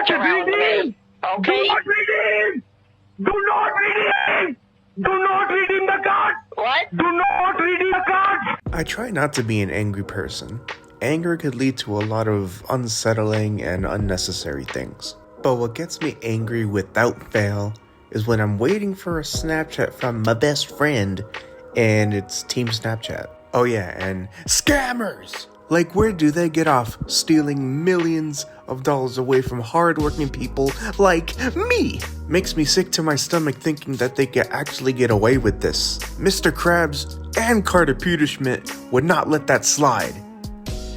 mess around with me. Okay? Do not redeem! Do not redeem! Do not redeem the card! What? Do not redeem the card! I try not to be an angry person. Anger could lead to a lot of unsettling and unnecessary things. But what gets me angry without fail is when I'm waiting for a Snapchat from my best friend and it's Team Snapchat. Oh yeah, and scammers! Like, where do they get off stealing millions of dollars away from hardworking people like me? Makes me sick to my stomach thinking that they can actually get away with this. Mr. Krabs and Carter Peterschmidt would not let that slide.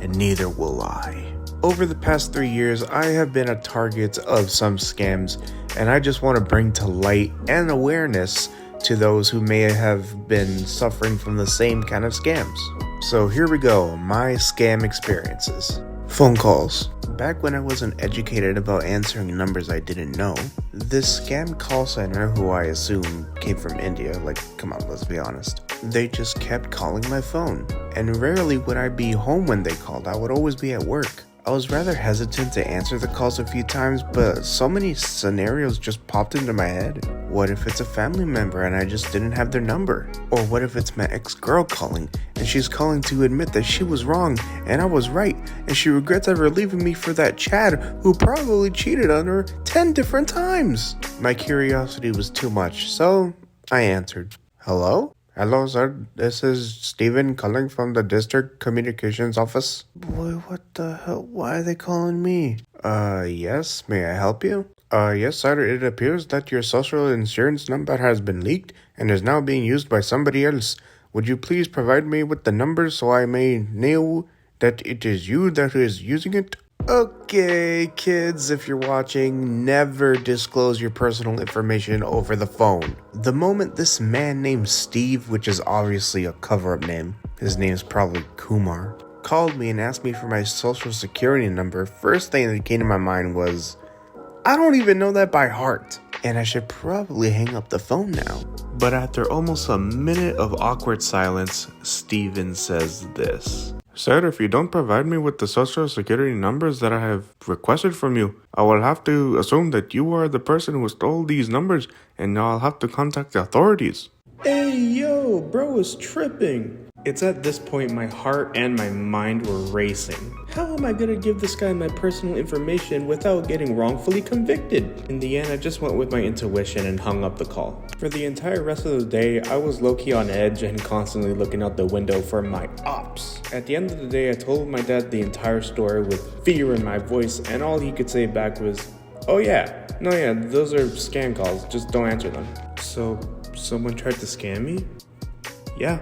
And neither will I. Over the past 3 years, I have been a target of some scams, and I just want to bring to light and awareness to those who may have been suffering from the same kind of scams. So here we go, my scam experiences. Phone calls. Back when I wasn't educated about answering numbers I didn't know, this scam call center, who I assume came from India, like, come on, let's be honest, they just kept calling my phone. And rarely would I be home when they called, I would always be at work. I was rather hesitant to answer the calls a few times, but so many scenarios just popped into my head. What if it's a family member and I just didn't have their number? Or what if it's my ex-girl calling and she's calling to admit that she was wrong and I was right and she regrets ever leaving me for that Chad who probably cheated on her 10 different times? My curiosity was too much, so I answered. Hello? Hello, sir. This is Steven calling from the district communications office. Boy, what the hell? Why are they calling me? Yes. May I help you? Yes, sir. It appears that your social insurance number has been leaked and is now being used by somebody else. Would you please provide me with the number so I may know that it is you that is using it? Okay, kids, if you're watching, never disclose your personal information over the phone. The moment this man named Steve, which is obviously a cover-up name, his name's probably Kumar, called me and asked me for my social security number, first thing that came to my mind was, I don't even know that by heart, and I should probably hang up the phone now. But after almost a minute of awkward silence, Steven says this. Sir, if you don't provide me with the social security numbers that I have requested from you, I will have to assume that you are the person who stole these numbers, and I'll have to contact the authorities. Hey, yo, bro is tripping. It's at this point my heart and my mind were racing. How am I gonna give this guy my personal information without getting wrongfully convicted? In the end, I just went with my intuition and hung up the call. For the entire rest of the day, I was low-key on edge and constantly looking out the window for my ops. At the end of the day, I told my dad the entire story with fear in my voice, and all he could say back was, oh yeah, those are scam calls, just don't answer them. So, someone tried to scam me? Yeah.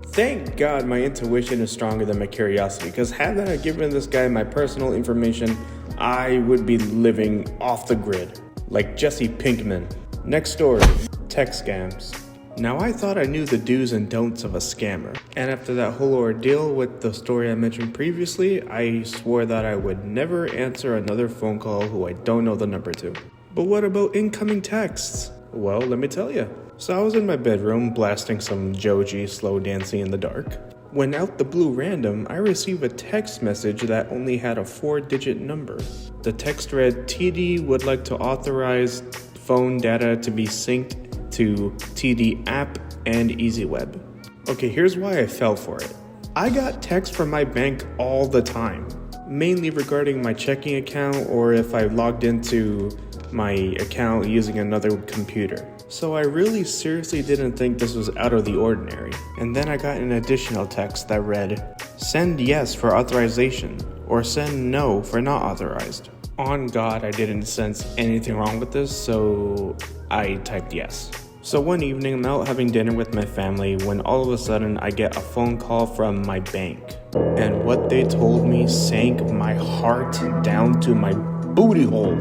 Thank God my intuition is stronger than my curiosity, because had I given this guy my personal information, I would be living off the grid, like Jesse Pinkman. Next story, tech scams. Now I thought I knew the do's and don'ts of a scammer, and after that whole ordeal with the story I mentioned previously, I swore that I would never answer another phone call who I don't know the number to. But what about incoming texts? Well, let me tell you. So I was in my bedroom blasting some Joji slow dancing in the dark, when out the blue random, I received a text message that only had a 4-digit number. The text read, TD would like to authorize phone data to be synced to TD app and EasyWeb. Okay, here's why I fell for it. I got texts from my bank all the time, mainly regarding my checking account or if I logged into my account using another computer. So I really seriously didn't think this was out of the ordinary. And then I got an additional text that read, send yes for authorization, or send no for not authorized. On God, I didn't sense anything wrong with this, so I typed yes. So one evening, I'm out having dinner with my family when all of a sudden I get a phone call from my bank. And what they told me sank my heart down to my booty hole.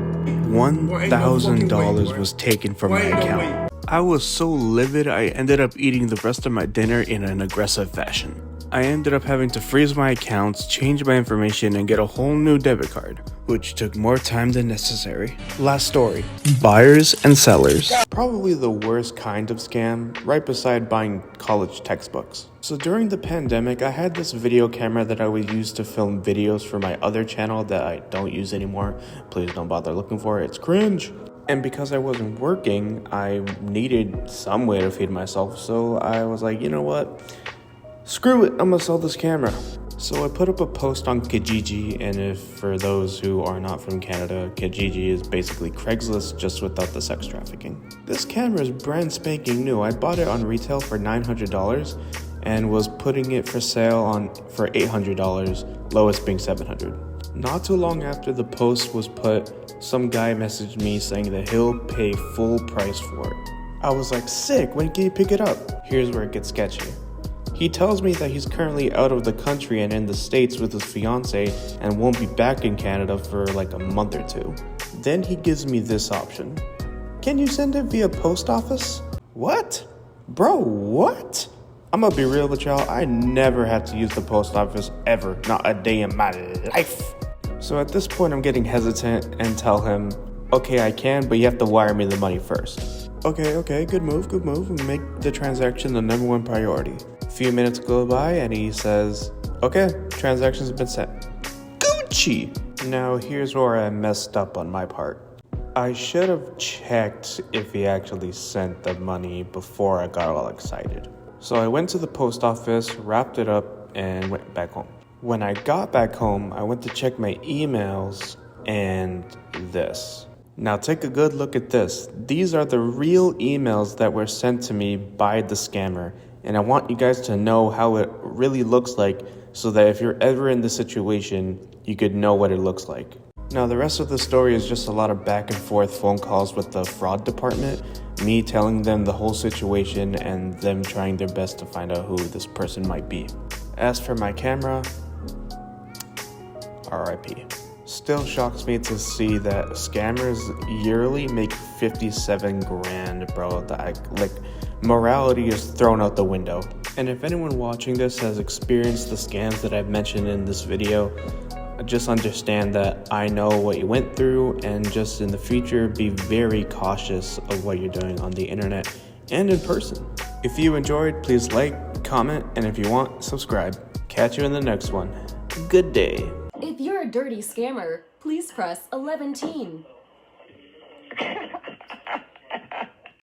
$1,000 was taken from my account. I was so livid I ended up eating the rest of my dinner in an aggressive fashion. I ended up having to freeze my accounts, change my information, and get a whole new debit card, which took more time than necessary. Last story. Buyers and sellers. Probably the worst kind of scam, right beside buying college textbooks. So during the pandemic, I had this video camera that I would use to film videos for my other channel that I don't use anymore. Please don't bother looking for it, it's cringe. And because I wasn't working, I needed some way to feed myself, so I was like, you know what? Screw it, I'm gonna sell this camera. So I put up a post on Kijiji, and if for those who are not from Canada, Kijiji is basically Craigslist just without the sex trafficking. This camera is brand spanking new. I bought it on retail for $900 and was putting it for sale for $800, lowest being $700. Not too long after the post was put, some guy messaged me saying that he'll pay full price for it. I was like, sick, when can you pick it up? Here's where it gets sketchy. He tells me that he's currently out of the country and in the States with his fiance and won't be back in Canada for like a month or two. Then he gives me this option. Can you send it via post office? What? Bro, what? I'm gonna be real with y'all, I never had to use the post office ever, not a day in my life. So at this point I'm getting hesitant and tell him, okay, I can, but you have to wire me the money first. Okay, good move, make the transaction the number one priority. A few minutes go by and he says, okay, transactions have been sent. Gucci! Now here's where I messed up on my part. I should have checked if he actually sent the money before I got all excited. So I went to the post office, wrapped it up, and went back home. When I got back home, I went to check my emails and this. Now take a good look at this. These are the real emails that were sent to me by the scammer. And I want you guys to know how it really looks like so that if you're ever in this situation, you could know what it looks like. Now the rest of the story is just a lot of back and forth phone calls with the fraud department, me telling them the whole situation and them trying their best to find out who this person might be. As for my camera, RIP. Still shocks me to see that scammers yearly make 57 grand, bro. Morality is thrown out the window. And if anyone watching this has experienced the scams that I've mentioned in this video, just understand that I know what you went through, and just in the future be very cautious of what you're doing on the internet and in person. If you enjoyed, please like, comment, and if you want, subscribe. Catch you in the next one. Good day. If you're a dirty scammer, please press 11 teen.